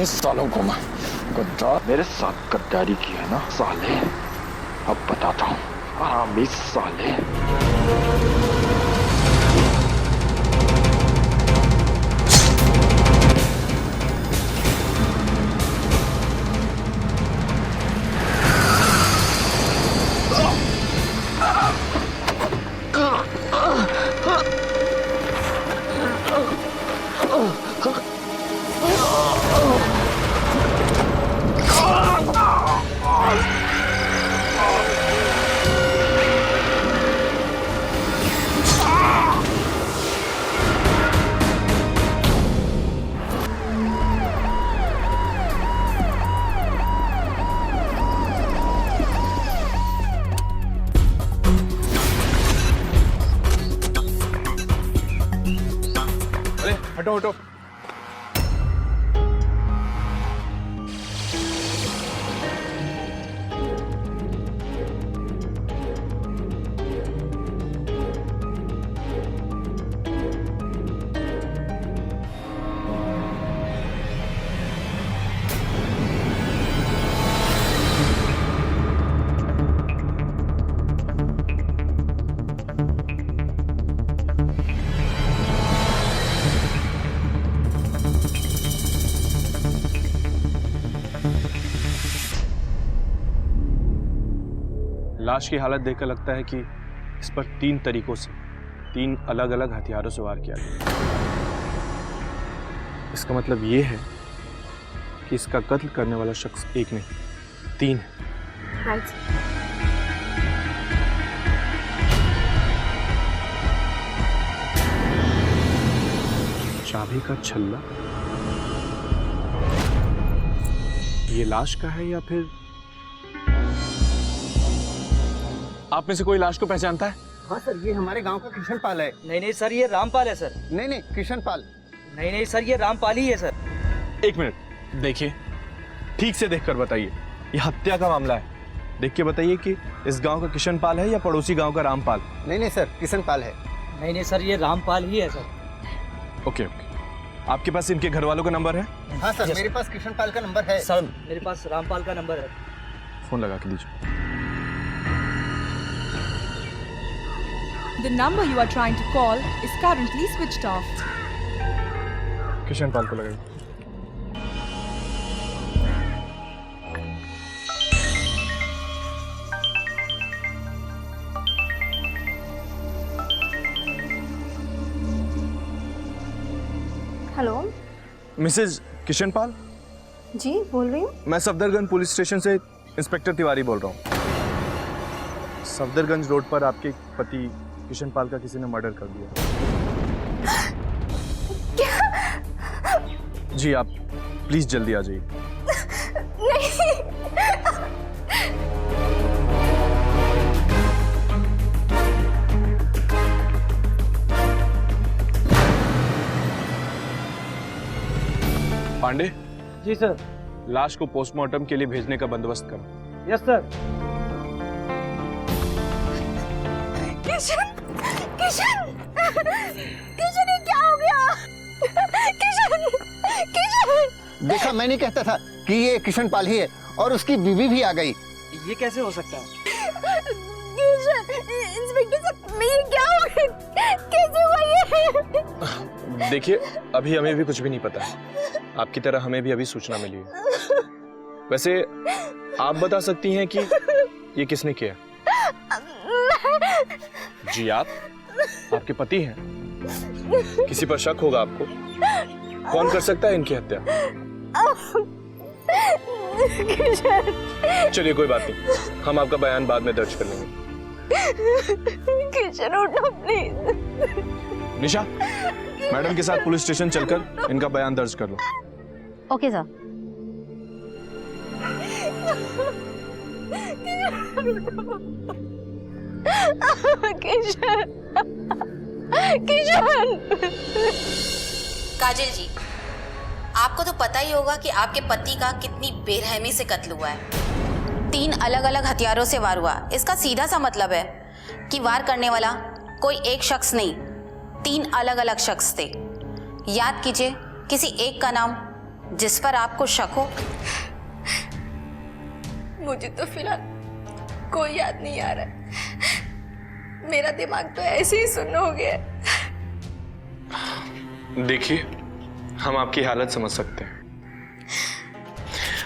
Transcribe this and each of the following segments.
इन सालों को मैं गद्दार मेरे साथ गद्दारी की है ना साले, अब बताता हूँ हरामी साले। हटो हटो। लाश की हालत देखकर लगता है कि इस पर 3 तरीकों से 3 अलग अलग हथियारों से वार किया गया। इसका मतलब ये है कि इसका कत्ल करने वाला शख्स एक नहीं 3 है। राइट। चाबी का छल्ला ये लाश का है या फिर आप में से कोई लाश को पहचानता है? हाँ सर, ये हमारे गांव का किशन पाल है। नहीं नहीं सर, ये रामपाल है सर। नहीं नहीं, किशन पाल। नहीं नहीं सर, ये रामपाल ही है सर। 1 मिनट देखिए, ठीक से देखकर बताइए, ये हत्या का मामला है। देख के बताइए कि इस गांव का किशन पाल है या पड़ोसी गांव का रामपाल। नहीं नहीं सर, किशन पाल है। नहीं नहीं सर, ये रामपाल ही है सर। ओके ओके, आपके पास इनके घर वालों का नंबर है? हाँ सर, मेरे पास किशन पाल का नंबर है। सर मेरे पास रामपाल का नंबर है। फोन लगा के दीजिए। The number you are trying to call is currently switched off. Kishan पाल को लगाइए। हेलो मिसेज किशन पाल, जी बोल रही हूँ। मैं सफदरगंज पुलिस स्टेशन से इंस्पेक्टर तिवारी बोल रहा हूँ। सफदरगंज रोड पर आपके पति किशन पाल का किसी ने मर्डर कर दिया। क्या? जी आप प्लीज जल्दी आ जाइए। नहीं। पांडे जी सर। लाश को पोस्टमार्टम के लिए भेजने का बंदोबस्त करो। Yes sir. किशन, किशन, किशन ये क्या हो गया? किशन, किशन। देखा, मैं नहीं कहता था कि ये किशन पाल ही है, और उसकी बीवी भी आ गई। ये कैसे हो सकता है? किशन, इंस्पेक्टर साहब, ये क्या हो गया? कैसे हुआ ये? देखिए, अभी हमें भी कुछ भी नहीं पता है। आपकी तरह हमें भी अभी सूचना मिली है। वैसे आप बता सकती हैं कि ये किसने किया? जी आप, आपके पति हैं। किसी पर शक होगा आपको? कौन कर सकता है इनकी हत्या? चलिए कोई बात नहीं, हम आपका बयान बाद में दर्ज कर लेंगे। किशन उठो प्लीज। निशा, मैडम के साथ पुलिस स्टेशन चलकर इनका बयान दर्ज कर लो। Okay sir. किशन, किशन। काजल जी, आपको तो पता ही होगा कि आपके पति का कितनी बेरहमी से कत्ल हुआ है। 3 अलग अलग हथियारों से वार हुआ। इसका सीधा सा मतलब है कि वार करने वाला कोई एक शख्स नहीं, 3 अलग अलग शख्स थे। याद कीजिए, किसी एक का नाम जिस पर आपको शक हो? मुझे तो फिलहाल कोई याद नहीं आ रहा है। मेरा दिमाग तो ऐसे ही सुन्न हो गया है। देखिए, हम आपकी हालत समझ सकते हैं।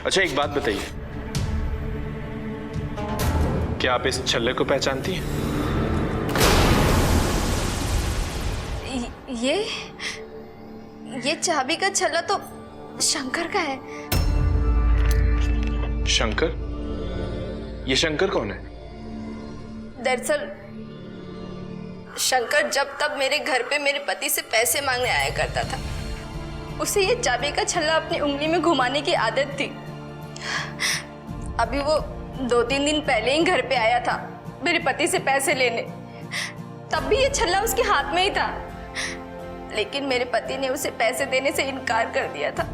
अच्छा, एक बात बताइए, क्या आप इस छल्ले को पहचानती हैं? ये चाबी का छल्ला तो शंकर का है। शंकर? ये शंकर कौन है? दरअसल शंकर जब तब मेरे घर पे मेरे पति से पैसे मांगने आया करता था। उसे ये चाबी का छल्ला अपनी उंगली में घुमाने की आदत थी। अभी वो 2-3 दिन पहले ही घर पे आया था मेरे पति से पैसे लेने। तब भी ये छल्ला उसके हाथ में ही था, लेकिन मेरे पति ने उसे पैसे देने से इनकार कर दिया था।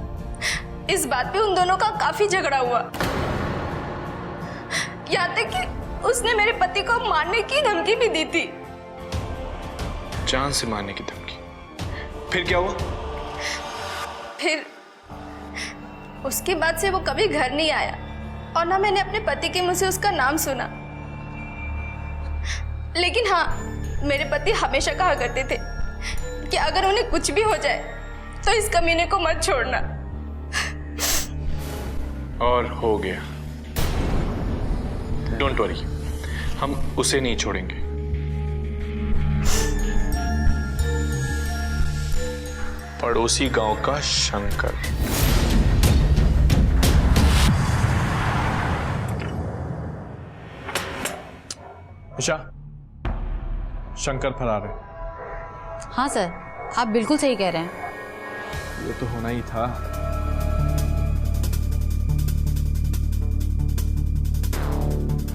इस बात पे उन दोनों का काफी झगड़ा हुआ, यहाँ तक कि उसने मेरे पति को मारने की धमकी भी दी थी। जान से मारने की धमकी? फिर क्या हुआ? फिर उसके बाद से वो कभी घर नहीं आया और ना मैंने अपने पति के मुंह से उसका नाम सुना। लेकिन हाँ, मेरे पति हमेशा कहा करते थे कि अगर उन्हें कुछ भी हो जाए तो इस कमीने को मत छोड़ना। और हो गया। डोंट वरी, हम उसे नहीं छोड़ेंगे। पड़ोसी गांव का शंकर। ईशा, शंकर फरार है। हाँ सर, आप बिल्कुल सही कह रहे हैं। ये तो होना ही था।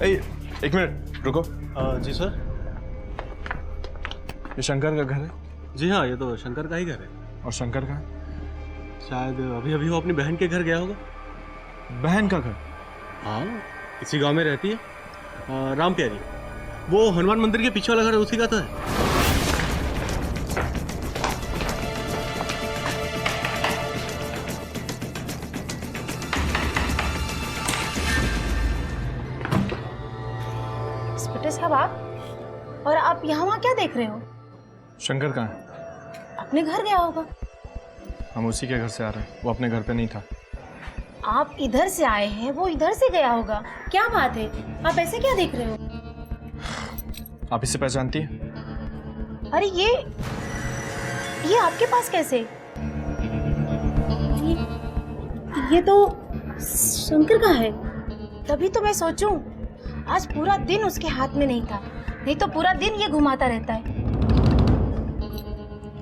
एक मिनट रुको। जी सर। ये शंकर का घर है? जी हाँ, ये तो शंकर का ही घर है। और शंकर का? शायद अभी अभी वो अपनी बहन के घर गया होगा। बहन का घर? हाँ, इसी गांव में रहती है, राम प्यारी। वो हनुमान मंदिर के पीछे वाला घर है, उसी का तो है। इंस्पेक्टर साहब, आप और आप यहाँ वहाँ क्या देख रहे हो? शंकर कहाँ है? अपने घर गया होगा। हम उसी के घर से आ रहे हैं, वो अपने घर पे नहीं था। आप इधर से आए हैं, वो इधर से गया होगा। क्या बात है, आप ऐसे क्या देख रहे हो? आप इसे पहचानती हैं? अरे ये आपके पास कैसे? ये तो शंकर का है। तभी तो मैं सोचूं, आज पूरा दिन उसके हाथ में नहीं था, नहीं तो पूरा दिन ये घुमाता रहता है।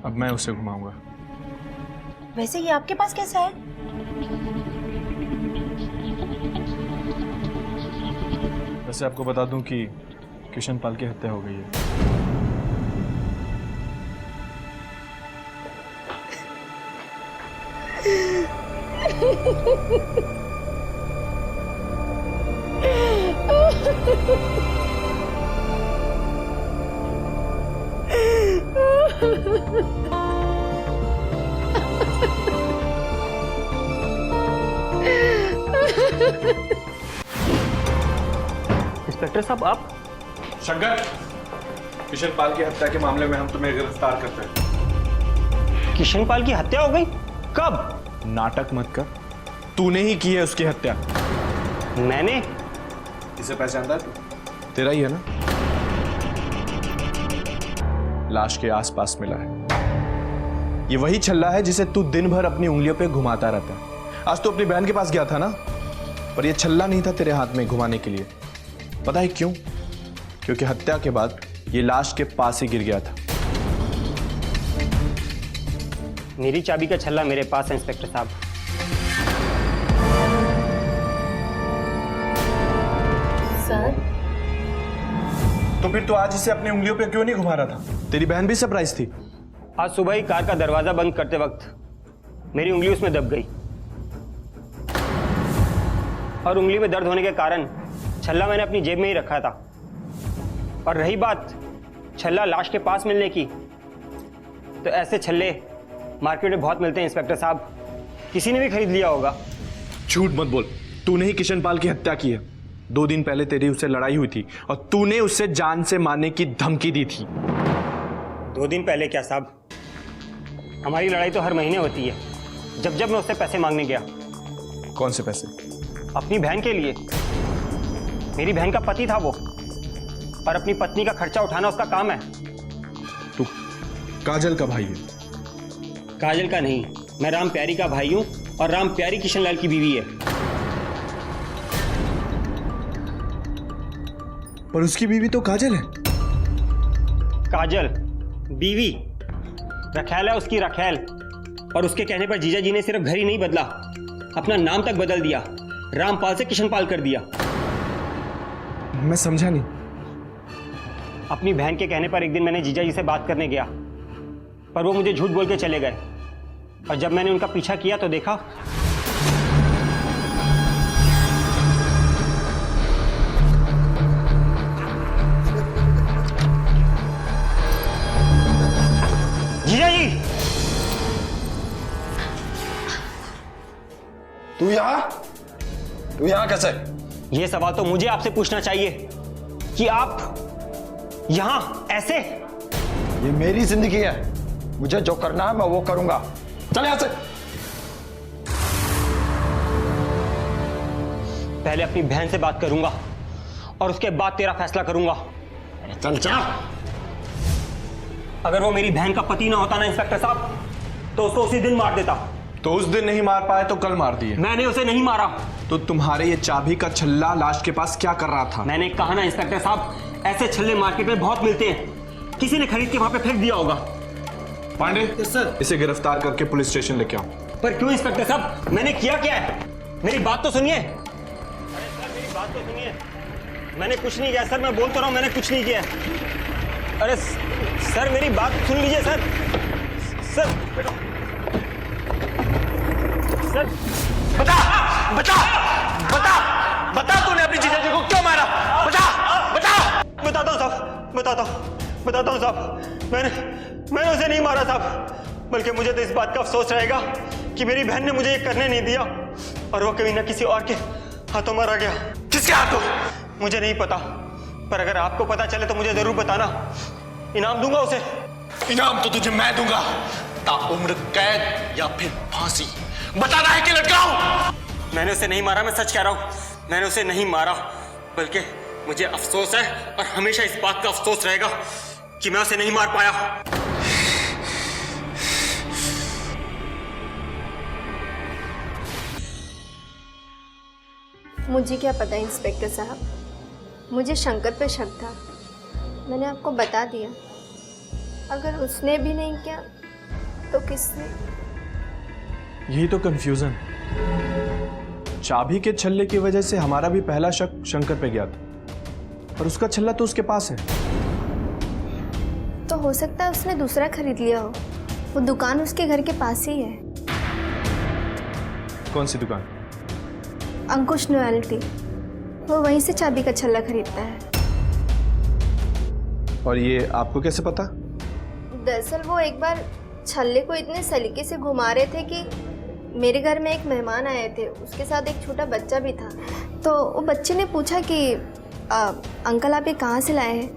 अब मैं उसे घुमाऊंगा। वैसे ये आपके पास कैसा है? वैसे आपको बता दूं कि किशन पाल की हत्या हो गई है। इंस्पेक्टर साहब, आप? शंकर, किशन पाल की हत्या के मामले में हम तुम्हें गिरफ्तार करते हैं। किशन पाल की हत्या हो गई? कब? नाटक मत कर, तूने ही की है उसकी हत्या। मैंने? इसे पहचानता है तू? तेरा ही है ना? लाश के आसपास मिला है। ये वही छल्ला है जिसे तू दिन भर अपनी उंगलियों पे घुमाता रहता है। आज तो अपनी बहन के पास गया था ना, पर ये छल्ला नहीं था तेरे हाथ में घुमाने के लिए। पता है क्यों? क्योंकि हत्या के बाद ये लाश के पास ही गिर गया था। मेरी चाबी का छल्ला मेरे पास है इंस्पेक्टर साहब। सर, तो फिर तू आज इसे अपनी उंगलियों पे क्यों नहीं घुमा रहा था? तेरी बहन भी सरप्राइज थी। आज सुबह ही कार का दरवाजा बंद करते वक्त मेरी उंगली उसमें दब गई और उंगली में दर्द होने के कारण छल्ला मैंने अपनी जेब में ही रखा था। और रही बात छल्ला लाश के पास मिलने की, तो ऐसे छल्ले मार्केट में बहुत मिलते हैं इंस्पेक्टर साहब। किसी ने भी खरीद लिया होगा। झूठ मत बोल, तूने ही किशन पाल की हत्या की है। 2 दिन पहले तेरी उससे लड़ाई हुई थी और तूने उससे जान से मारने की धमकी दी थी। 2 दिन पहले क्या साहब, हमारी लड़ाई तो हर महीने होती है, जब जब मैं उससे पैसे मांगने गया। कौन से पैसे? अपनी बहन के लिए। मेरी बहन का पति था वो, और अपनी पत्नी का खर्चा उठाना उसका काम है। तू काजल का भाई है? काजल का नहीं, मैं राम प्यारी का भाई हूं, और राम प्यारी किशन लाल की बीवी है। पर उसकी बीवी तो काजल है। काजल बीवी, रखैल है उसकी, रखैल। और उसके कहने पर जीजा जी ने सिर्फ घर ही नहीं बदला, अपना नाम तक बदल दिया, रामपाल से किशनपाल कर दिया। मैं समझा नहीं। अपनी बहन के कहने पर एक दिन मैंने जीजा जी से बात करने गया, पर वो मुझे झूठ बोल के चले गए। और जब मैंने उनका पीछा किया तो देखा जीजा जी। तू यहाँ कैसे? ये सवाल तो मुझे आपसे पूछना चाहिए कि आप यहां ऐसे। ये मेरी जिंदगी है, मुझे जो करना है मैं वो करूंगा। चल यहाँ से। पहले अपनी बहन से बात करूंगा और उसके बाद तेरा फैसला करूंगा। चल जा। अगर वो मेरी बहन का पति ना होता ना इंस्पेक्टर साहब, तो उसको उसी दिन मार देता। तो उस दिन नहीं मार पाए तो कल मार दिए। मैंने उसे नहीं मारा। तो तुम्हारे ये चाबी का छल्ला लाश के पास क्या कर रहा था? मैंने कहा ना इंस्पेक्टर साहब, ऐसे छल्ले मार्केट में बहुत मिलते हैं, किसी ने खरीद के वहां पे फेंक दिया होगा। पांडे, सर, इसे गिरफ्तार करके पुलिस स्टेशन लेके आओ। पर क्यों इंस्पेक्टर साहब, मैंने किया क्या है? मेरी बात तो सुनिए। अरे सर मेरी बात तो सुनिए, मैंने कुछ नहीं किया सर, मैं बोल तो रहा हूं मैंने कुछ नहीं किया। अरे सर मेरी बात सुन लीजिए सर। सर बता बता बता बता, तूने अपनी जीजा जी को क्यों मारा? बता बता। बताता हूँ साहब, बताता हूँ साहब। मैंने उसे नहीं मारा साहब, बल्कि मुझे तो इस बात का अफसोस रहेगा कि मेरी बहन ने मुझे ये करने नहीं दिया, और वो कभी ना किसी और के हाथों मारा गया। किसके हाथों? मुझे नहीं पता, पर अगर आपको पता चले तो मुझे जरूर बताना, इनाम दूंगा उसे। इनाम तो तुझे मैं दूंगा, ताउम्र कैद या फिर फांसी। बताना है कि लटकाऊं? मैंने उसे नहीं मारा, मैं सच कह रहा हूं, मैंने उसे नहीं मारा, बल्कि मुझे अफसोस है और हमेशा इस बात का अफसोस रहेगा कि मैं उसे नहीं मार पाया। मुझे क्या पता इंस्पेक्टर साहब, मुझे शंकर पे शक था, मैंने आपको बता दिया। अगर उसने भी नहीं किया तो किसने? यही तो कंफ्यूजन। चाबी के छल्ले की वजह से हमारा भी पहला शक शंकर पे गया था, और उसका छल्ला तो उसके पास है। तो हो सकता है उसने दूसरा खरीद लिया हो, वो दुकान उसके घर के पास ही है। कौन सी दुकान? अंकुश नॉयल्टी, वो वहीं से चाबी का छल्ला खरीदता है। और ये आपको कैसे पता? दरअसल वो एक बार छल्ले को इतने सलीके से घुमा रहे थे कि मेरे घर में एक मेहमान आए थे, उसके साथ एक छोटा बच्चा भी था। तो वो बच्चे ने पूछा कि अंकल आप ये कहाँ से लाए हैं?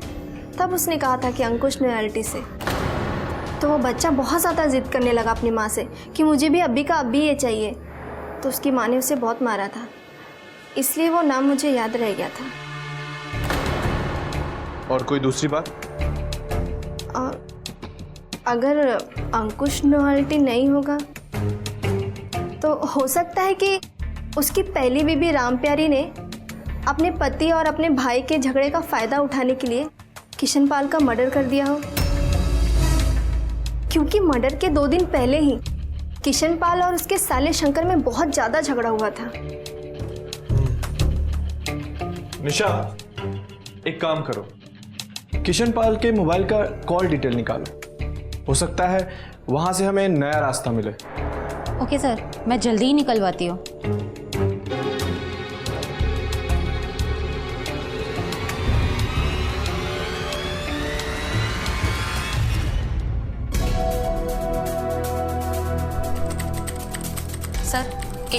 तब उसने कहा था कि अंकुश नॉयल्टी से। तो वो बच्चा बहुत ज़्यादा ज़िद करने लगा अपनी माँ से कि मुझे भी अभी का अभी ये चाहिए। तो उसकी माँ ने उसे बहुत मारा था, इसलिए वो नाम मुझे याद रह गया था। और कोई दूसरी बात? अगर अंकुश नॉयल्टी नहीं होगा तो हो सकता है कि उसकी पहली बीबी राम प्यारी ने अपने पति और अपने भाई के झगड़े का फ़ायदा उठाने के लिए किशनपाल का मर्डर कर दिया हो, क्योंकि मर्डर के 2 दिन पहले ही किशनपाल और उसके साले शंकर में बहुत ज़्यादा झगड़ा हुआ था। निशा, एक काम करो, किशनपाल के मोबाइल का कॉल डिटेल निकालो, हो सकता है वहां से हमें नया रास्ता मिले। ओके सर, मैं जल्दी ही निकलवाती हूँ।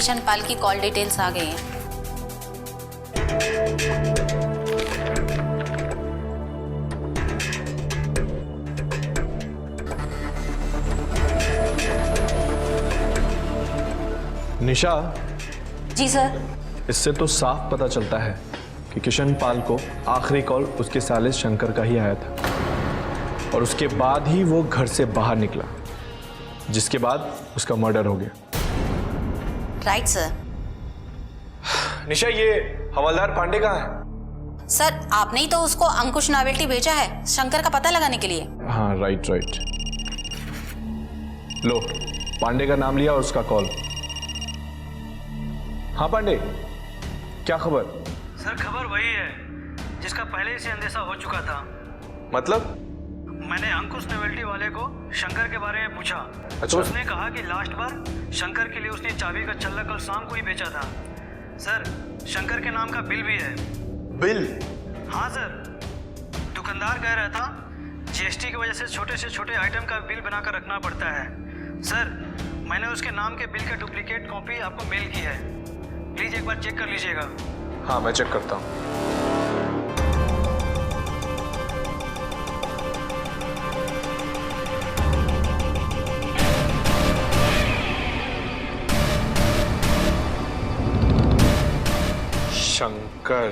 किशन पाल की कॉल डिटेल्स आ गई हैं। निशा, जी सर। इससे तो साफ पता चलता है कि किशन पाल को आखिरी कॉल उसके साले शंकर का ही आया था और उसके बाद ही वो घर से बाहर निकला, जिसके बाद उसका मर्डर हो गया। Right sir. निशा, ये हवलदार पांडे कहाँ है? सर, आपने ही तो उसको अंकुश नावेल्टी भेजा है शंकर का पता लगाने के लिए। हाँ, राइट। लो, पांडे का नाम लिया और उसका कॉल। हाँ पांडे, क्या खबर? सर, खबर वही है जिसका पहले से अंदेशा हो चुका था। मतलब? मैंने अंकुश नोवेल्टी वाले को शंकर के बारे में पूछा। अच्छा। तो उसने कहा कि लास्ट बार शंकर के लिए उसने चाबी का छल्ला कल शाम को ही बेचा था। सर, शंकर के नाम का बिल भी है। बिल? हाँ सर, दुकानदार कह रहा था जीएसटी की वजह से छोटे आइटम का बिल बनाकर रखना पड़ता है। सर, मैंने उसके नाम के बिल का डुप्लीकेट कॉपी आपको मेल की है, प्लीज एक बार चेक कर लीजिएगा। हाँ, मैं चेक करता हूँ। शंकर।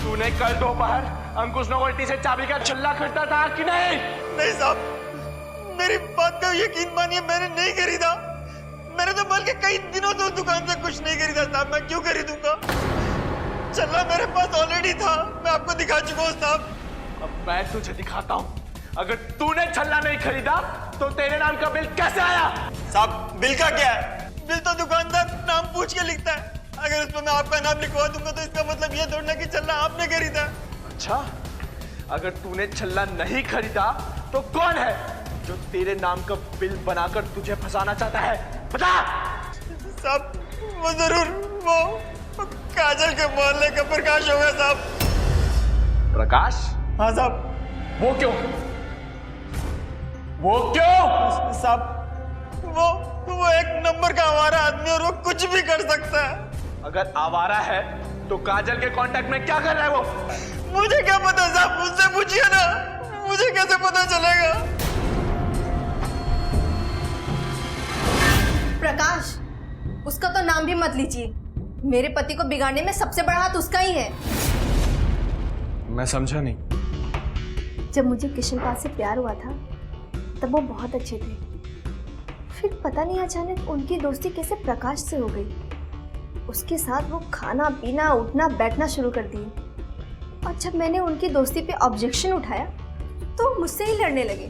तूने कल दोपहर अंकुश नोवेल्टी से चाबी का छल्ला खरीदा था कि नहीं? नहीं साहब, मेरी बात का यकीन मानिए, मैंने नहीं खरीदा। मैंने तो बल्कि कई दिनों से उस दुकान से कुछ नहीं खरीदा साहब। मैं क्यों खरीदूंगा? छल्ला मेरे पास ऑलरेडी था, मैं आपको दिखा चुका हूँ साहब। अब मैं तुझे दिखाता हूँ। अगर तूने छल्ला नहीं खरीदा तो तेरे नाम का बिल कैसे आया? साहब, बिल का क्या है? बिल तो दुकानदार नाम पूछ के लिखता है। अगर उसमें मैं आपका नाम लिखवा दूंगा तो इसका मतलब ये थोड़ा कि छल्ला आपने खरीदा। अच्छा, अगर तूने छल्ला नहीं खरीदा तो कौन है जो तेरे नाम का बिल बनाकर तुझे फंसाना चाहता है? बता। साहब, वो जरूर वो काजल के मोहल्ले का प्रकाश होगा साहब। प्रकाश? हाँ साहब। वो क्यों? वो क्यों? साहब, वो एक नंबर का आवारा आदमी और वो कुछ भी कर सकता है। अगर आवारा है तो काजल के कांटेक्ट में क्या कर रहा है वो? मुझे क्या पता साहब, मुझसे पूछिए ना, मुझे कैसे पता चलेगा? प्रकाश, उसका तो नाम भी मत लीजिए। मेरे पति को बिगाड़ने में सबसे बड़ा हाथ उसका ही है। मैं समझा नहीं। जब मुझे किशन पाल से प्यार हुआ था तब वो बहुत अच्छे थे, फिर पता नहीं अचानक उनकी दोस्ती कैसे प्रकाश से हो गई। उसके साथ वो खाना पीना उठना बैठना शुरू कर दिए और जब मैंने उनकी दोस्ती पे ऑब्जेक्शन उठाया तो मुझसे ही लड़ने लगे।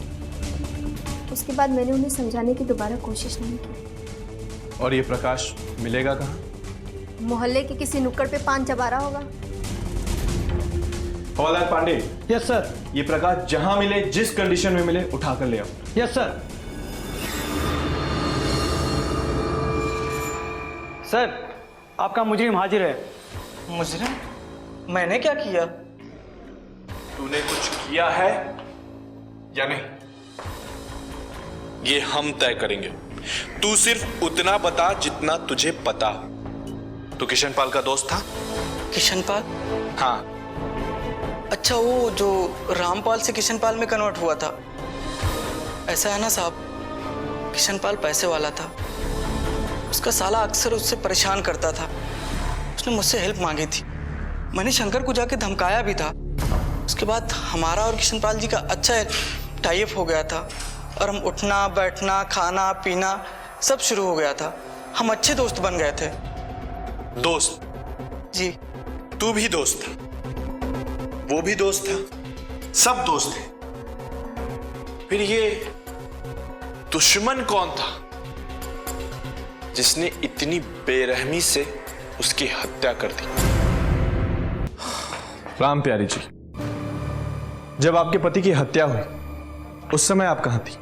उसके बाद मैंने उन्हें समझाने की दोबारा कोशिश नहीं की। और ये प्रकाश मिलेगा कहाँ? मोहल्ले के किसी नुक्कड़ पे पान चबा रहा होगा। हवलदार पांडे। Yes sir. ये प्रकाश जहां मिले, जिस कंडीशन में मिले, उठा कर ले आओ। Yes sir. सर, आपका मुजरिम हाजिर है। मुजरिम? मैंने क्या किया? तूने कुछ किया है या नहीं? ये हम तय करेंगे। तू सिर्फ उतना बता जितना तुझे पता। तू किशन पाल का दोस्त था? किशन पाल? हाँ। अच्छा, वो जो रामपाल से किशन पाल में कन्वर्ट हुआ था। ऐसा है ना साहब, किशन पाल पैसे वाला था। उसका साला अक्सर उससे परेशान करता था। उसने मुझसे हेल्प मांगी थी, मैंने शंकर को जाके धमकाया भी था। उसके बाद हमारा और किशन पाल जी का अच्छा टाई अप हो गया था और हम उठना बैठना खाना पीना सब शुरू हो गया था। हम अच्छे दोस्त बन गए थे। दोस्त? जी। तू भी दोस्त था, वो भी दोस्त था, सब दोस्त थे। फिर ये दुश्मन कौन था जिसने इतनी बेरहमी से उसकी हत्या कर दी? राम प्यारी जी, जब आपके पति की हत्या हुई उस समय आप कहां थी?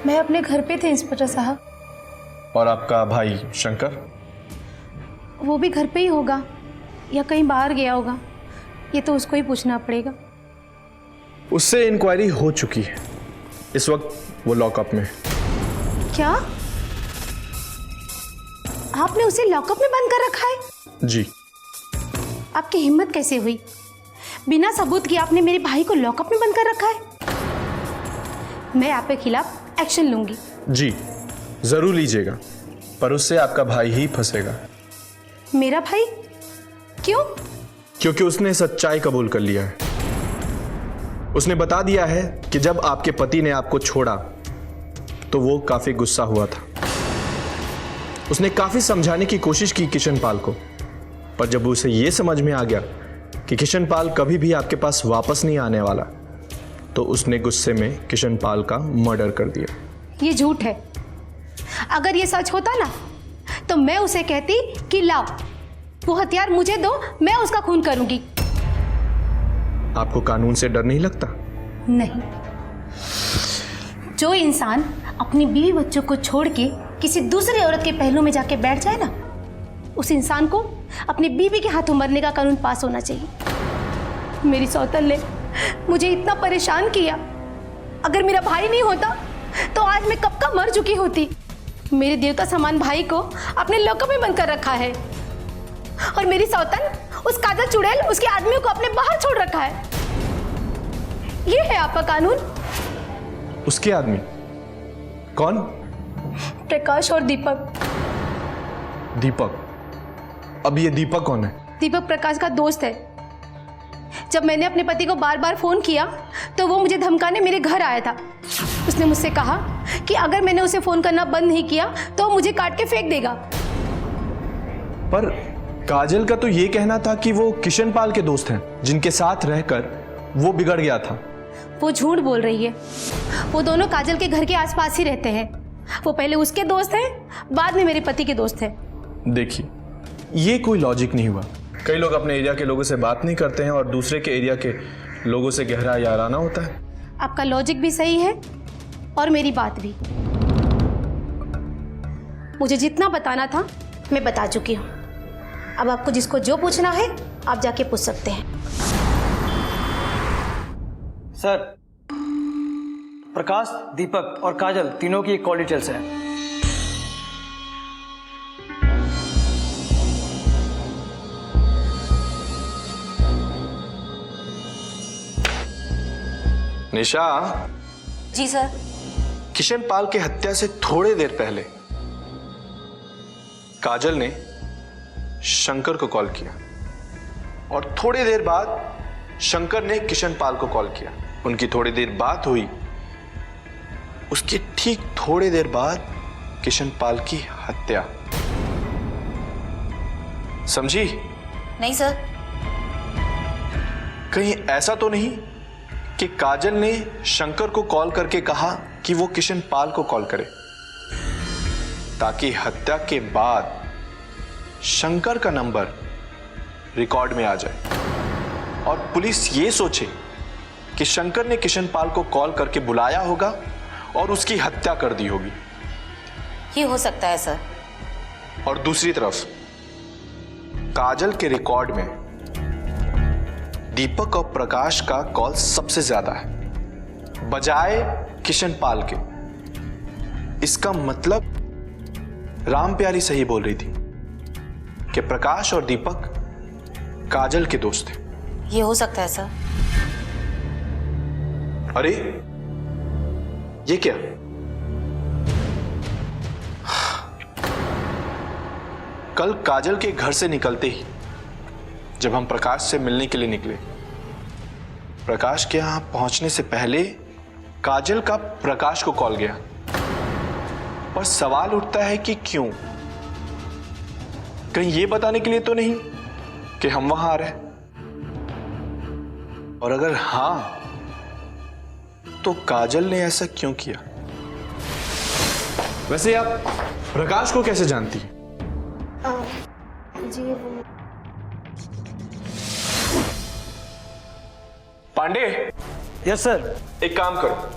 मैं अपने घर पे थे इंस्पेक्टर साहब। और आपका भाई शंकर? वो भी घर पे ही होगा या कहीं बाहर गया होगा, ये तो उसको ही पूछना पड़ेगा। उससे इंक्वायरी हो चुकी है। इस वक्त वो लॉकअप में है। क्या आपने उसे लॉकअप में बंद कर रखा है? जी। आपकी हिम्मत कैसे हुई? बिना सबूत के आपने मेरे भाई को लॉकअप में बंद कर रखा है। मैं आपके खिलाफ एक्शन लूंगी। जी जरूर लीजिएगा, पर उससे आपका भाई ही फंसेगा। मेरा भाई? क्यों? क्योंकि उसने सच्चाई कबूल कर लिया है। उसने बता दिया है कि जब आपके पति ने आपको छोड़ा तो वो काफी गुस्सा हुआ था। उसने काफी समझाने की कोशिश की किशनपाल को, पर जब उसे यह समझ में आ गया कि किशनपाल कभी भी आपके पास वापस नहीं आने वाला, तो उसने गुस्से में किशनपाल का मर्डर कर दिया। ये झूठ है। अगर ये सच होता ना तो मैं उसे कहती कि लाओ वो हथियार मुझे दो, मैं उसका खून करूंगी। आपको कानून से डर नहीं लगता? नहीं। जो इंसान अपनी बीवी बच्चों को छोड़ के किसी दूसरी औरत के पहलू में जाके बैठ जाए ना, उस इंसान को अपनी बीवी के हाथों मरने का कानून पास होना चाहिए। मेरी सौतन ने मुझे इतना परेशान किया। अगर मेरा भाई नहीं होता तो आज मैं कब का मर चुकी होती। मेरे देवता समान भाई को अपने लॉकअप में बंद कर रखा है, और मेरी सौतन उस काजल चुड़ैल उसके आदमियों को अपने बाहर छोड़ रखा है। ये है आपका कानून। उसके आदमी कौन? प्रकाश और दीपक। दीपक? अब ये दीपक कौन है? दीपक प्रकाश का दोस्त है। जब मैंने अपने पति को बार बार फोन किया तो वो मुझे धमकाने मेरे घर आया था। उसने मुझसे कहा कि अगर मैंने उसे फोन करना बंद नहीं किया तो वो मुझे काट के फेंक देगा। पर काजल का तो ये कहना था कि वो किशनपाल के दोस्त हैं, जिनके साथ रहकर वो बिगड़ गया था। वो झूठ बोल रही है। वो दोनों काजल के घर के आसपास ही रहते हैं। वो पहले उसके दोस्त हैं, बाद में मेरे पति के दोस्त हैं। देखिए, ये कोई लॉजिक नहीं हुआ। कई लोग अपने एरिया के लोगों से बात नहीं करते हैं और दूसरे के एरिया के लोगों से गहरा याराना होता है। आपका लॉजिक भी सही है और मेरी बात भी। मुझे जितना बताना था मैं बता चुकी हूँ। अब आपको जिसको जो पूछना है आप जाके पूछ सकते हैं। सर, प्रकाश, दीपक और काजल तीनों की कॉल डिटेल्स है। निशा। जी सर। किशनपाल की हत्या से थोड़ी देर पहले काजल ने शंकर को कॉल किया और थोड़ी देर बाद शंकर ने किशनपाल को कॉल किया। उनकी थोड़ी देर बात हुई, उसके ठीक थोड़ी देर बाद किशनपाल की हत्या। समझी? नहीं सर। कहीं ऐसा तो नहीं कि काजल ने शंकर को कॉल करके कहा कि वो किशनपाल को कॉल करे, ताकि हत्या के बाद शंकर का नंबर रिकॉर्ड में आ जाए और पुलिस ये सोचे कि शंकर ने किशनपाल को कॉल करके बुलाया होगा और उसकी हत्या कर दी होगी। ये हो सकता है सर। और दूसरी तरफ काजल के रिकॉर्ड में दीपक और प्रकाश का कॉल सबसे ज्यादा है, बजाय किशनपाल के। इसका मतलब राम प्यारी सही बोल रही थी कि प्रकाश और दीपक काजल के दोस्त थे। ये हो सकता है सर। अरे ये क्या? कल काजल के घर से निकलते ही जब हम प्रकाश से मिलने के लिए निकले, प्रकाश के यहां पहुंचने से पहले काजल का प्रकाश को कॉल गया। पर सवाल उठता है कि क्यों? कहीं ये बताने के लिए तो नहीं कि हम वहां आ रहे हैं? और अगर हां, तो काजल ने ऐसा क्यों किया? वैसे आप प्रकाश को कैसे जानती हैं? जी वो पांडे। Yes sir. एक काम करो,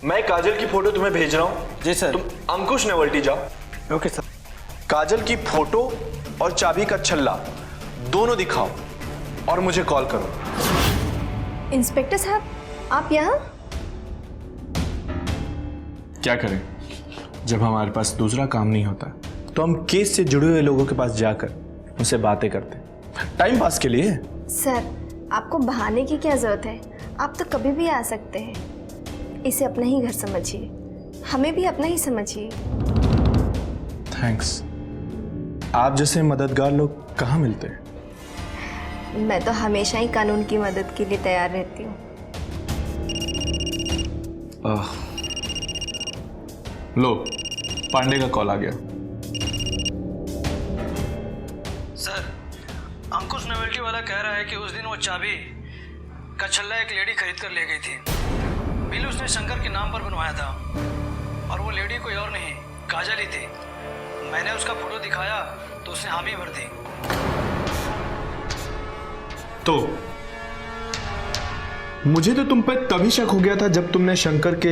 मैं काजल की फोटो तुम्हें भेज रहा हूं। जी सर। तुम अंकुश नवल्टी जाओ। Okay sir. काजल की फोटो और चाबी का छल्ला दोनों दिखाओ और मुझे कॉल करो। इंस्पेक्टर साहब, आप यहाँ? क्या करें, जब हमारे पास दूसरा काम नहीं होता तो हम केस से जुड़े हुए लोगों के पास जाकर उनसे बातें करते, टाइम पास के लिए। सर, आपको बहाने की क्या जरूरत है? आप तो कभी भी आ सकते हैं। इसे अपना ही घर समझिए, हमें भी अपना ही समझिए। थैंक्स। आप जैसे मददगार लोग कहाँ मिलते हैं? मैं तो हमेशा ही कानून की मदद के लिए तैयार रहती हूँ। लो, पांडे का कॉल आ गया। सर, अंकुश नोवेल्टी वाला कह रहा है कि उस दिन वो चाबी का छल्ला एक लेडी खरीद कर ले गई थी। बिल उसने शंकर के नाम पर बनवाया था और वो लेडी कोई और नहीं, काजल ही थी। मैंने उसका फोटो दिखाया तो उसने हामी भर दी। तो मुझे तो तुम पर तभी शक हो गया था जब तुमने शंकर के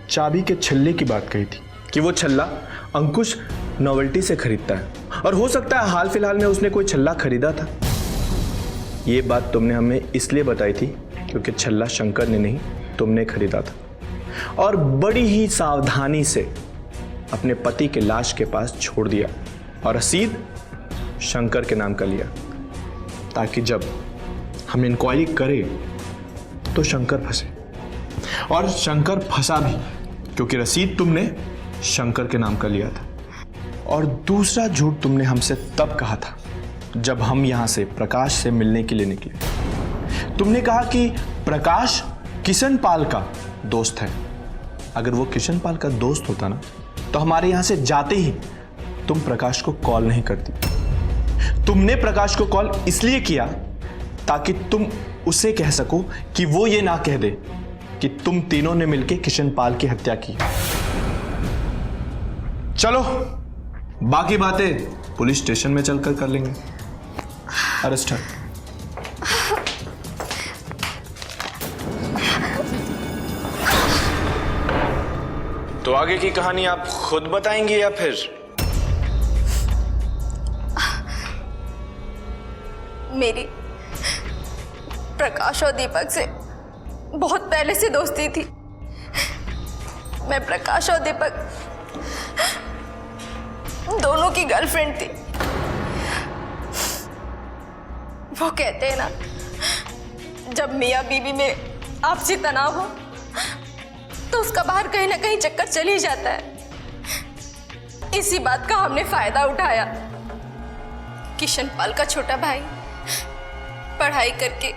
चाबी के छल्ले की बात कही थी कि वो छल्ला अंकुश नोवेल्टी से खरीदता है, और हो सकता है हाल फिलहाल में उसने कोई छल्ला खरीदा था। ये बात तुमने हमें इसलिए बताई थी क्योंकि छल्ला शंकर ने नहीं, तुमने खरीदा था, और बड़ी ही सावधानी से अपने पति के लाश के पास छोड़ दिया और रसीद शंकर के नाम का लिया, ताकि जब हम इंक्वायरी करें तो शंकर फंसे। और शंकर फंसा भी क्योंकि रसीद तुमने शंकर के नाम का लिया था। और दूसरा झूठ तुमने हमसे तब कहा था जब हम यहां से प्रकाश से मिलने के लिए निकले। तुमने कहा कि प्रकाश किशन पाल का दोस्त है। अगर वो किशन पाल का दोस्त होता ना तो हमारे यहां से जाते ही तुम प्रकाश को कॉल नहीं करती। तुमने प्रकाश को कॉल इसलिए किया ताकि तुम उसे कह सको कि वो ये ना कह दे कि तुम तीनों ने मिलकर किशन पाल की हत्या की। चलो, बाकी बातें पुलिस स्टेशन में चलकर कर लेंगे। अरेस्ट है। तो आगे की कहानी आप खुद बताएंगे या फिर? मेरी प्रकाश और दीपक से बहुत पहले से दोस्ती थी। मैं प्रकाश और दीपक दोनों की गर्लफ्रेंड थी। वो कहते हैं ना, जब मियाँ बीवी में आपसी तनाव हो तो उसका बाहर कहीं ना कहीं चक्कर चल ही जाता है। इसी बात का हमने फायदा उठाया। किशन पाल का छोटा भाई पढ़ाई करके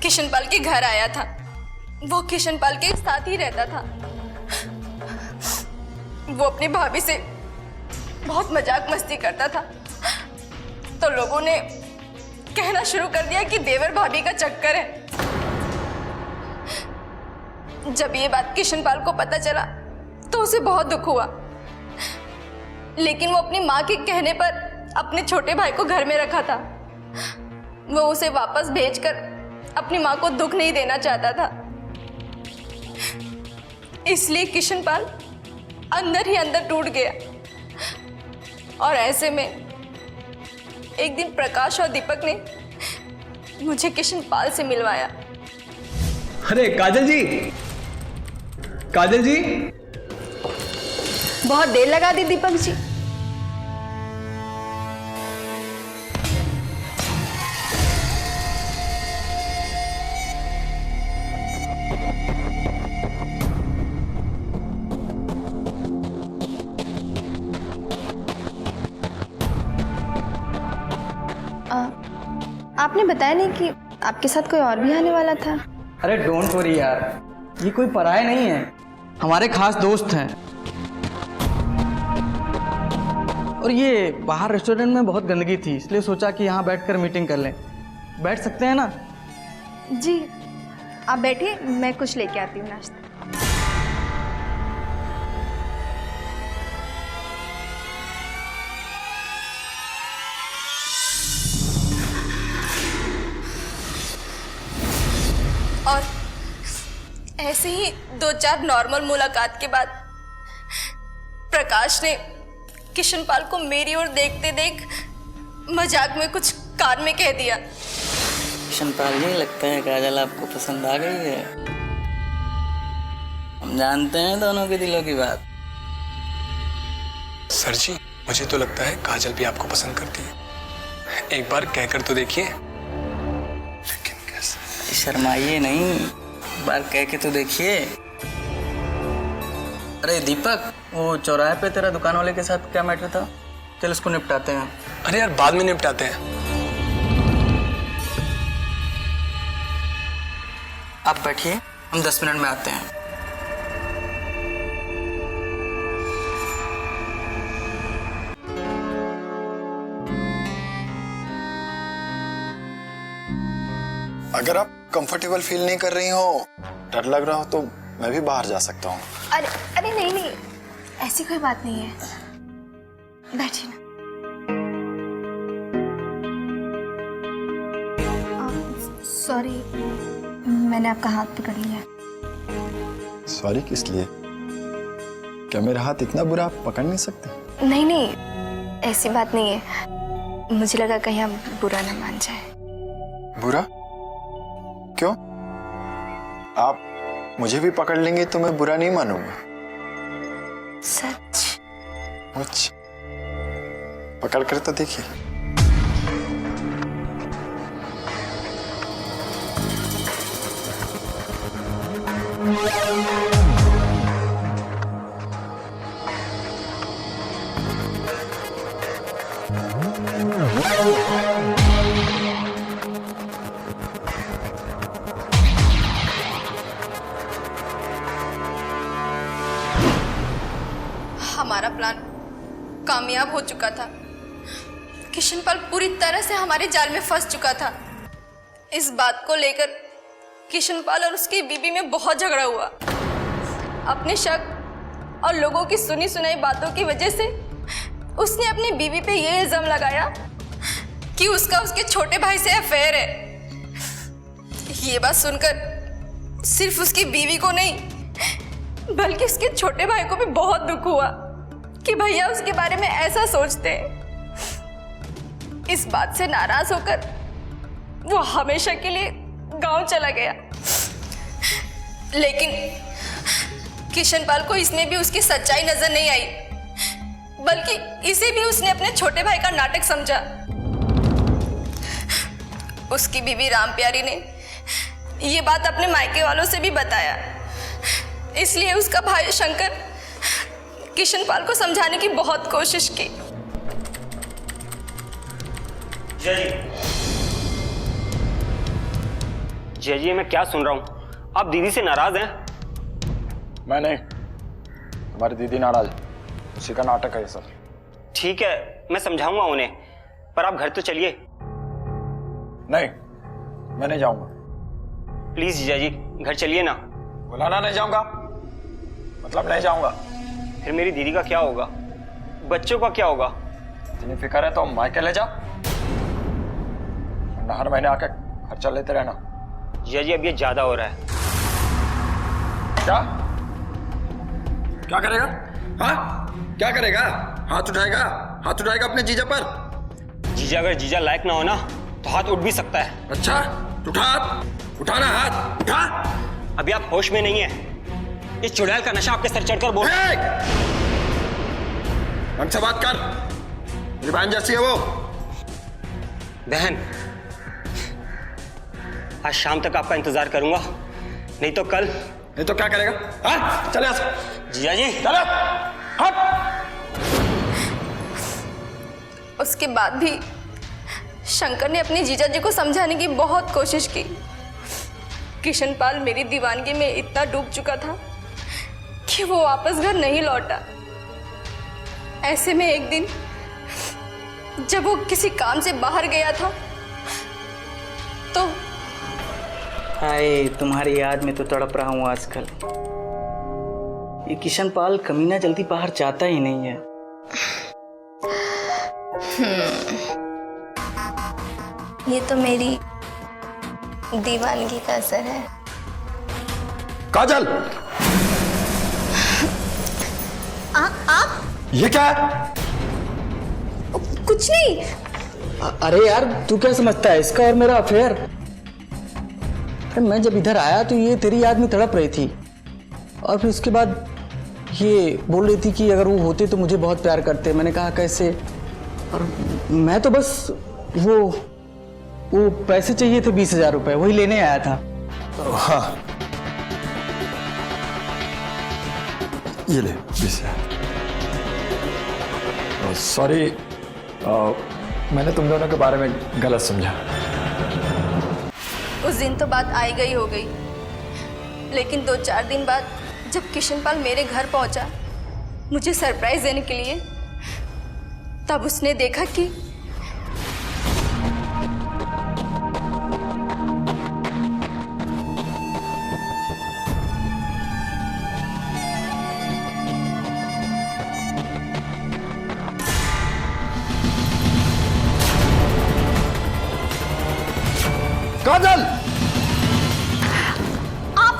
किशन पाल के घर आया था। वो किशन पाल के साथ ही रहता था। वो अपनी भाभी से बहुत मजाक मस्ती करता था, तो लोगों ने कहना शुरू कर दिया कि देवर भाभी का चक्कर है। जब ये बात किशन पाल को पता चला तो उसे बहुत दुख हुआ, लेकिन वो अपनी माँ के कहने पर अपने छोटे भाई को घर में रखा था। वो उसे वापस भेजकर अपनी माँ को दुख नहीं देना चाहता था। इसलिए किशन पाल अंदर ही अंदर टूट गया। और ऐसे में एक दिन प्रकाश और दीपक ने मुझे किशन पाल से मिलवाया। अरे काजल जी, काजल जी! बहुत देर लगा दी दीपक जी। आपने बताया नहीं कि आपके साथ कोई और भी आने वाला था? अरे डोंट वरी यार, ये कोई पराये नहीं है, हमारे खास दोस्त हैं। और ये बाहर रेस्टोरेंट में बहुत गंदगी थी, इसलिए सोचा कि यहाँ बैठकर मीटिंग कर लें। बैठ सकते हैं ना? जी, आप बैठिए, मैं कुछ लेके आती हूँ नाश्ता। और ऐसे ही 2-4 नॉर्मल मुलाकात के बाद प्रकाश ने किशन पाल को मेरी ओर देखते देख मजाक में कुछ कान में कह दिया। किशन पाल जी, लगता है काजल आपको पसंद आ गई है। हम जानते हैं दोनों के दिलों की बात। सर जी, मुझे तो लगता है काजल भी आपको पसंद करती है। एक बार कहकर तो देखिए। लेकिन कैसे? शर्माइए नहीं, एक बार कह के तो देखिए। अरे दीपक, वो चौराहे पे तेरा दुकान वाले के साथ क्या मैटर था? चल इसको निपटाते हैं। अरे यार, बाद में निपटाते हैं। आप बैठिए, हम 10 मिनट में आते हैं। अगर आप कंफर्टेबल फील नहीं कर रही हो, डर लग रहा हो, तो मैं भी बाहर जा सकता हूँ। अरे अरे नहीं नहीं, ऐसी कोई बात नहीं है, बैठिए ना। सॉरी, मैंने आपका हाथ पकड़ लिया। सॉरी किस लिए? क्या मेरा हाथ इतना बुरा आप पकड़ नहीं सकते? नहीं नहीं, ऐसी बात नहीं है, मुझे लगा कहीं आप बुरा ना मान जाए। बुरा? क्यों? आप मुझे भी पकड़ लेंगे तो मैं बुरा नहीं मानूंगा। सच? मुझ पकड़ कर तो देखिए। हमारा प्लान कामयाब हो चुका था। किशनपाल पूरी तरह से हमारे जाल में फंस चुका था। इस बात को लेकर किशनपाल और उसकी बीवी में बहुत झगड़ा हुआ। अपने शक और लोगों की सुनी सुनाई बातों की वजह से उसने अपनी बीवी पे ये इल्जाम लगाया कि उसका उसके छोटे भाई से अफेयर है। ये बात सुनकर सिर्फ उसकी बीवी को नहीं बल्कि उसके छोटे भाई को भी बहुत दुख हुआ कि भैया उसके बारे में ऐसा सोचते हैं। इस बात से नाराज होकर वो हमेशा के लिए गांव चला गया। लेकिन किशनपाल को इसमें भी उसकी सच्चाई नजर नहीं आई, बल्कि इसे भी उसने अपने छोटे भाई का नाटक समझा। उसकी बीवी रामप्यारी ने ये बात अपने मायके वालों से भी बताया। इसलिए उसका भाई शंकर किशनपाल को समझाने की बहुत कोशिश की। जय, मैं क्या सुन रहा हूँ? आप दीदी से नाराज हैं? मैं नहीं, तुम्हारी दीदी नाराज है, उसी का नाटक है ये सब। ठीक है, मैं समझाऊंगा उन्हें, पर आप घर तो चलिए। नहीं, मैं नहीं जाऊंगा। प्लीज जीजा जी, घर चलिए ना। बोला ना नहीं जाऊंगा, मतलब नहीं जाऊंगा। फिर मेरी दीदी का क्या होगा? बच्चों का क्या होगा? इतनी फिक्र है तो मायके ले जा, वरना हर महीने आके खर्चा लेते रहना। जीजा जी, अब ये ज्यादा हो रहा है। क्या क्या करेगा? हाँ, क्या करेगा? हाथ उठाएगा? हाथ उठाएगा अपने जीजा पर? जीजा, अगर जीजा लायक ना हो ना तो हाथ उठ भी सकता है। अच्छा, उठा हाथ, उठाना हाथ, उठा। अभी आप होश में नहीं है। इस चुड़ैल का नशा आपके सर चढ़कर बोल। ढंग से बात कर, मेरी बहन जैसी है वो। बहन, आज शाम तक आपका इंतजार करूंगा, नहीं तो कल। नहीं तो क्या करेगा? हाँ, चले यहाँ से। जीजा जी, चलो, हट। उसके बाद भी शंकर ने अपने जीजा जी को समझाने की बहुत कोशिश की। किशनपाल मेरी दीवानगी में इतना डूब चुका था कि वो वापस घर नहीं लौटा। ऐसे में एक दिन जब वो किसी काम से बाहर गया था तो हाय, तुम्हारी याद में तो तड़प रहा हूँ आजकल। ये किशनपाल कमीना जल्दी बाहर जाता ही नहीं है। ये तो मेरी दीवानगी का असर है। काजल, आप ये क्या है? कुछ नहीं। अरे यार, तू क्या समझता है इसका और मेरा अफेयर? अरे मैं जब इधर आया तो ये तेरी याद में तड़प रही थी और फिर उसके बाद ये बोल रही थी कि अगर वो होते तो मुझे बहुत प्यार करते। मैंने कहा कैसे, और मैं तो बस वो पैसे चाहिए थे 20,000 रुपए, वही लेने आया था। हाँ ये ले 20,000। सॉरी, मैंने तुम दोनों के बारे में गलत समझा। उस दिन तो बात आई गई हो गई, लेकिन 2-4 दिन बाद जब किशनपाल मेरे घर पहुंचा मुझे सरप्राइज देने के लिए, तब उसने देखा कि काजल, आप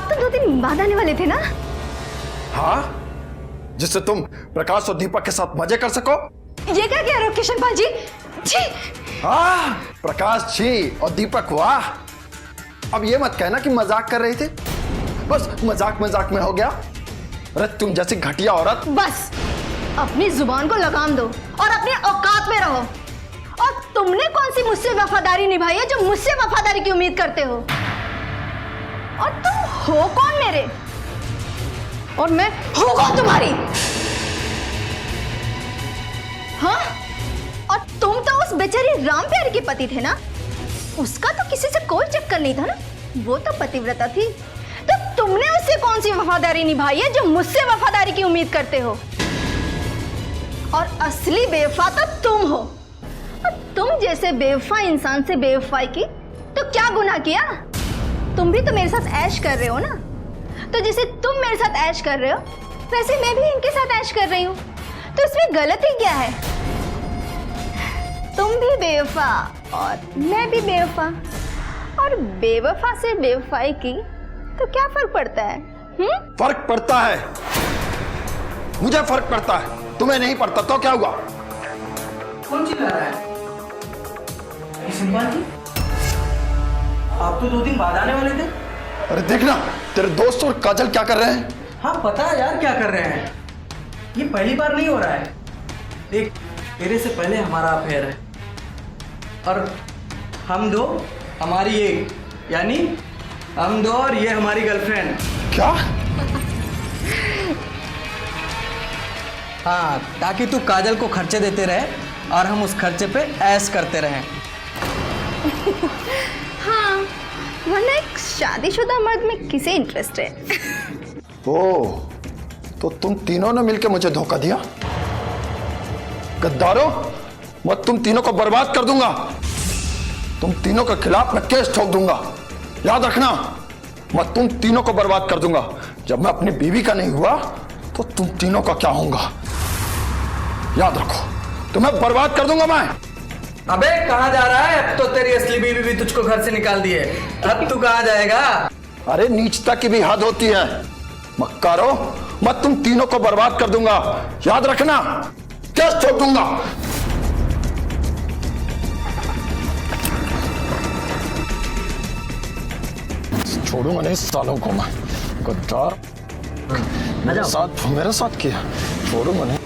तो 2 दिन बाद आने वाले थे ना? हाँ, जिससे तुम प्रकाश और दीपक के साथ मजे कर सको। ये क्या कह रहे हो किशनपाल जी? छी! हाँ, प्रकाश छी और दीपक वाह। अब ये मत कहना कि मजाक कर रही थी, बस मजाक मजाक में हो गया। अरे तुम जैसी घटिया औरत। बस अपनी जुबान को लगाम दो और अपने औकात में रहो। और तुमने कौन सी मुझसे वफादारी निभाई है जो मुझसे वफादारी की उम्मीद करते हो? और तुम हो कौन मेरे, और मैं हूं कौन तुम्हारी? हाँ, और तुम तो उस बेचारी राम प्यारी के पति थे ना? उसका तो किसी से कोई चक्कर नहीं था ना, वो तो पतिव्रता थी। तो तुमने उससे कौन सी वफादारी निभाई है जो मुझसे वफादारी की उम्मीद करते हो? और असली बेवफा तो तुम हो। और तुम जैसे बेवफा इंसान से बेवफाई की तो क्या गुनाह किया? तुम भी तो मेरे साथ ऐश कर रहे हो ना, तो जैसे तुम मेरे साथ ऐश कर रहे हो वैसे मैं भी इनके साथ ऐश कर रही हूँ, तो इसमें गलती क्या है? तुम भी बेवफा और मैं भी बेवफा, और बेवफा से बेवफाई की तो क्या फर्क पड़ता है? फर्क पड़ता है, मुझे फर्क पड़ता है, तुम्हें नहीं पड़ता तो क्या हुआ? कौन चिल्ला रहा है? किशनपाल जी, आप तो 2 दिन बाद आने वाले थे। अरे देखना, तेरे दोस्त और काजल क्या कर रहे हैं। हाँ पता है यार क्या कर रहे हैं, ये पहली बार नहीं हो रहा है। देख, तेरे से पहले हमारा अफेयर है, और हम दो हमारी एक, यानी हम दो और ये हमारी गर्लफ्रेंड। क्या? हाँ, ताकि तू काजल को खर्चे देते रहे और हम उस खर्चे पे ऐश करते रहें। हाँ, वरना एक शादीशुदा मर्द में किसे इंटरेस्ट है? ओ, तो तुम तीनों ने मिलकर मुझे धोखा दिया। गद्दारों, मैं तुम तीनों को बर्बाद कर दूंगा। तुम तीनों के खिलाफ मैं केस ठोक दूंगा। याद रखना, मैं तुम तीनों को बर्बाद कर दूंगा। जब मैं अपनी बीवी का नहीं हुआ तो तुम तीनों का क्या होऊंगा, याद रखो। तुम्हें बर्बाद कर दूंगा मैं। अबे कहाँ जा रहा है? अब तो तेरी असली बीवी भी तुझको घर से निकाल दी है, अब तू कहाँ जाएगा? अरे नीचता की भी हद होती है मक्कारो, मैं तुम तीनों को बर्बाद कर दूंगा, याद रखना। केस ठोक दूंगा। छोड़ूंगा नहीं सालों को मैं, गद्दार। मेरे साथ किया, छोड़ूंगा नहीं।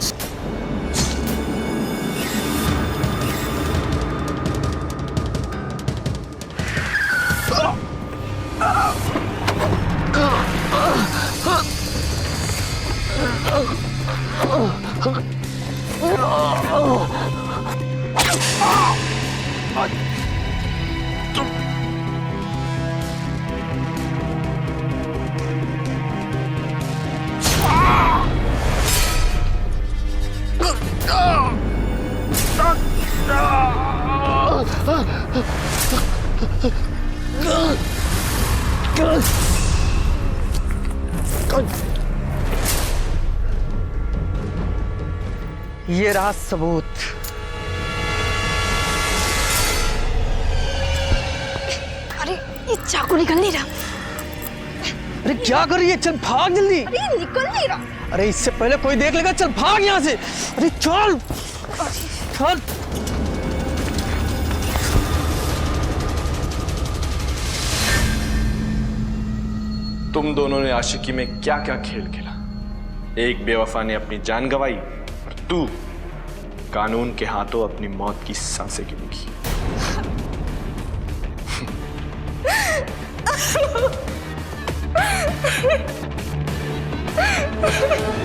ये रहा सबूत। अरे ये चाकू निकल नहीं रहा। अरे क्या कर रही है? चल भाग जल्दी। अरे निकल नहीं रहा। अरे इससे पहले कोई देख लेगा, चल भाग यहाँ से। अरे चल चल। तुम दोनों ने आशिकी में क्या क्या खेल खेला। एक बेवफा ने अपनी जान गंवाई और तू कानून के हाथों अपनी मौत की सांसें गिनी।